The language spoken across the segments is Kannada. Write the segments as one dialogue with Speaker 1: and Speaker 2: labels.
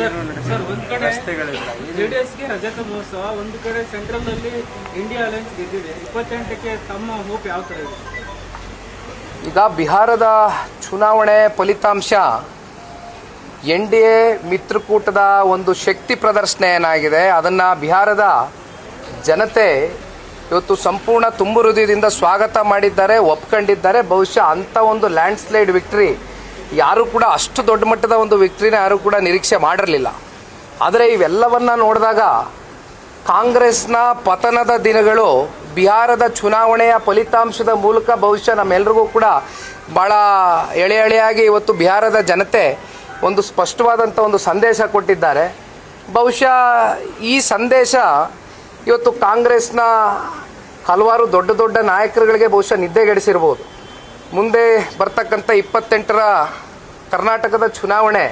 Speaker 1: ಏನು ನಡೆಸಿಲ್ಲ. ರಸ್ತೆಗಳಿಲ್ಲ.
Speaker 2: ಜೆಡಿಎಸ್ಗೆ ರಜತ ಮಹೋತ್ಸವ, ಒಂದು ಕಡೆ ಸೆಂಟ್ರಲ್ ನಲ್ಲಿ ಇಂಡಿಯಾ ಅಲಯನ್ಸ್ ಗೆದ್ದಿದೆ. 28ಕ್ಕೆ ತಮ್ಮ ಹೋಪ್ ಯಾವ ತರ ಇದೆ?
Speaker 3: ಈಗ ಬಿಹಾರದ ಚುನಾವಣೆ ಫಲಿತಾಂಶ NDA ಮಿತ್ರಕೂಟದ ಒಂದು ಶಕ್ತಿ ಪ್ರದರ್ಶನ ಏನಾಗಿದೆ ಅದನ್ನು ಬಿಹಾರದ ಜನತೆ ಇವತ್ತು ಸಂಪೂರ್ಣ ತುಂಬು ಹೃದಯದಿಂದ ಸ್ವಾಗತ ಮಾಡಿದ್ದಾರೆ, ಒಪ್ಕೊಂಡಿದ್ದಾರೆ. ಬಹುಶಃ ಅಂಥ ಒಂದು ಲ್ಯಾಂಡ್ ಸ್ಲೈಡ್ ವಿಕ್ಟ್ರಿ ಯಾರೂ ಕೂಡ ಅಷ್ಟು ದೊಡ್ಡ ಮಟ್ಟದ ಒಂದು ವಿಕ್ಟ್ರಿನ ಯಾರೂ ಕೂಡ ನಿರೀಕ್ಷೆ ಮಾಡಿರಲಿಲ್ಲ. ಆದರೆ ಇವೆಲ್ಲವನ್ನ ನೋಡಿದಾಗ ಕಾಂಗ್ರೆಸ್ನ ಪತನದ ದಿನಗಳು ಬಿಹಾರದ ಚುನಾವಣೆಯ ಫಲಿತಾಂಶದ ಮೂಲಕ ಬಹುಶಃ ನಮ್ಮೆಲ್ಲರಿಗೂ ಕೂಡ ಭಾಳ ಎಳೆಯಾಗಿ ಇವತ್ತು ಬಿಹಾರದ ಜನತೆ ಒಂದು ಸ್ಪಷ್ಟವಾದಂಥ ಒಂದು ಸಂದೇಶ ಕೊಟ್ಟಿದ್ದಾರೆ. ಬಹುಶಃ ಈ ಸಂದೇಶ ಇವತ್ತು ಕಾಂಗ್ರೆಸ್ನ ಹಲವಾರು ದೊಡ್ಡ ದೊಡ್ಡ ನಾಯಕರುಗಳಿಗೆ ಬಹುಶಃ ನಿದ್ದೆಗೆಡಿಸಿರ್ಬೋದು. ಮುಂದೆ ಬರ್ತಕ್ಕಂಥ 28ರ ಕರ್ನಾಟಕದ ಚುನಾವಣೆ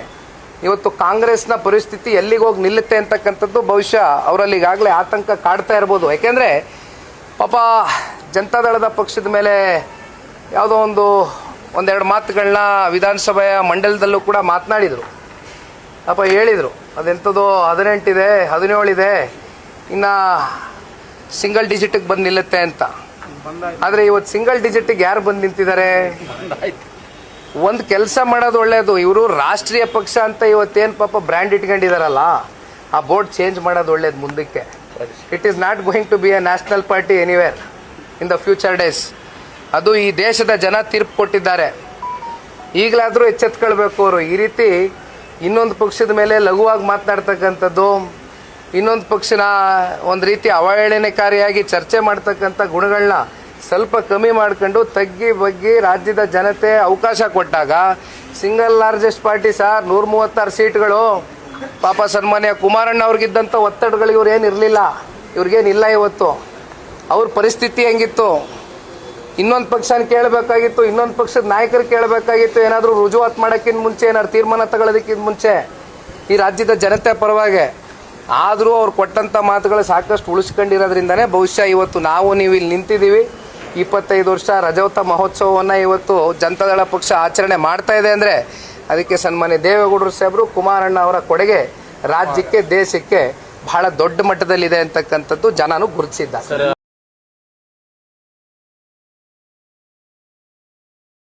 Speaker 3: ಇವತ್ತು ಕಾಂಗ್ರೆಸ್ನ ಪರಿಸ್ಥಿತಿ ಎಲ್ಲಿಗೆ ಹೋಗಿ ನಿಲ್ಲುತ್ತೆ ಅಂತಕ್ಕಂಥದ್ದು ಬಹುಶಃ ಅವರಲ್ಲಿ ಈಗಾಗಲೇ ಆತಂಕ ಕಾಡ್ತಾ ಇರ್ಬೋದು. ಯಾಕೆಂದರೆ ಪಾಪ ಜನತಾದಳದ ಪಕ್ಷದ ಮೇಲೆ ಯಾವುದೋ ಒಂದೆರಡು ಮಾತುಗಳನ್ನ ವಿಧಾನಸಭೆಯ ಮಂಡಲದಲ್ಲೂ ಕೂಡ ಮಾತನಾಡಿದರು. ಪಾಪ ಹೇಳಿದರು ಅದೆಂಥದ್ದು 18 ಇದೆ, 17 ಇದೆ, ಇನ್ನು ಸಿಂಗಲ್ ಡಿಜಿಟಿಗೆ ಬಂದು ನಿಲ್ಲುತ್ತೆ ಅಂತ. ಆದರೆ ಇವತ್ತು ಸಿಂಗಲ್ ಡಿಜಿಟಿಗೆ ಯಾರು ಬಂದು ನಿಂತಿದ್ದಾರೆ? ಒಂದು ಕೆಲಸ ಮಾಡೋದು ಒಳ್ಳೆಯದು. ಇವರು ರಾಷ್ಟ್ರೀಯ ಪಕ್ಷ ಅಂತ ಇವತ್ತೇನು ಪಾಪ ಬ್ರ್ಯಾಂಡ್ ಇಟ್ಕೊಂಡಿದಾರಲ್ಲ, ಆ ಬೋರ್ಡ್ ಚೇಂಜ್ ಮಾಡೋದು ಒಳ್ಳೇದು ಮುಂದಕ್ಕೆ. It is not going to be a national party anywhere in the future days. ಅದು ಈ ದೇಶದ ಜನ ತೀರ್ಪು ಕೊಟ್ಟಿದ್ದಾರೆ. ಈಗಲಾದರೂ ಎಚ್ಚೆತ್ಕೊಳ್ಬೇಕು ಅವರು. ಈ ರೀತಿ ಇನ್ನೊಂದು ಪಕ್ಷದ ಮೇಲೆ ಲಘುವಾಗಿ ಮಾತನಾಡ್ತಕ್ಕಂಥದ್ದು, ಇನ್ನೊಂದು ಪಕ್ಷನ ಒಂದು ರೀತಿ ಅವಹೇಳನಕಾರಿಯಾಗಿ ಚರ್ಚೆ ಮಾಡ್ತಕ್ಕಂಥ ಗುಣಗಳನ್ನ ಸ್ವಲ್ಪ ಕಮ್ಮಿ ಮಾಡ್ಕೊಂಡು ತಗ್ಗಿ ಬಗ್ಗಿ ರಾಜ್ಯದ ಜನತೆ ಅವಕಾಶ ಕೊಟ್ಟಾಗ ಸಿಂಗಲ್ ಲಾರ್ಜೆಸ್ಟ್ ಪಾರ್ಟಿ ಸರ್ 136 ಸೀಟ್ಗಳು. ಪಾಪ ಸನ್ಮಾನ್ಯ ಕುಮಾರಣ್ಣ ಅವ್ರಿಗಿದ್ದಂಥ ಒತ್ತಡಗಳು ಇವ್ರೇನು ಇರಲಿಲ್ಲ, ಇವ್ರಿಗೇನಿಲ್ಲ. ಇವತ್ತು ಅವ್ರ ಪರಿಸ್ಥಿತಿ ಹೆಂಗಿತ್ತು? ಇನ್ನೊಂದು ಪಕ್ಷನ ಕೇಳಬೇಕಾಗಿತ್ತು, ಇನ್ನೊಂದು ಪಕ್ಷದ ನಾಯಕರು ಕೇಳಬೇಕಾಗಿತ್ತು. ಏನಾದರೂ ರುಜುವಾತ್ ಮಾಡೋಕ್ಕಿಂತ ಮುಂಚೆ, ಏನಾದ್ರು ತೀರ್ಮಾನ ತಗೊಳ್ಳೋದಕ್ಕಿಂತ ಮುಂಚೆ ಈ ರಾಜ್ಯದ ಜನತೆ ಪರವಾಗಿ. ಆದರೂ ಅವ್ರು ಕೊಟ್ಟಂಥ ಮಾತುಗಳು ಸಾಕಷ್ಟು ಉಳಿಸ್ಕೊಂಡಿರೋದ್ರಿಂದನೇ ಬಹುಶಃ ಇವತ್ತು ನೀವು ಇಲ್ಲಿ ನಿಂತಿದ್ದೀವಿ. 25 ವರ್ಷ ರಜತ ಮಹೋತ್ಸವವನ್ನು ಇವತ್ತು ಜನತಾದಳ ಪಕ್ಷ ಆಚರಣೆ ಮಾಡ್ತಾ ಇದೆ ಅಂದರೆ ಅದಕ್ಕೆ ಸನ್ಮಾನ್ಯ ದೇವೇಗೌಡರು ಸಾಹೇಬರು, ಕುಮಾರಣ್ಣ ಅವರ ಕೊಡುಗೆ ರಾಜ್ಯಕ್ಕೆ, ದೇಶಕ್ಕೆ ಬಹಳ ದೊಡ್ಡ ಮಟ್ಟದಲ್ಲಿದೆ ಅಂತಕ್ಕಂಥದ್ದು ಜನನು ಗುರುತಿಸಿದ್ದಾರೆ.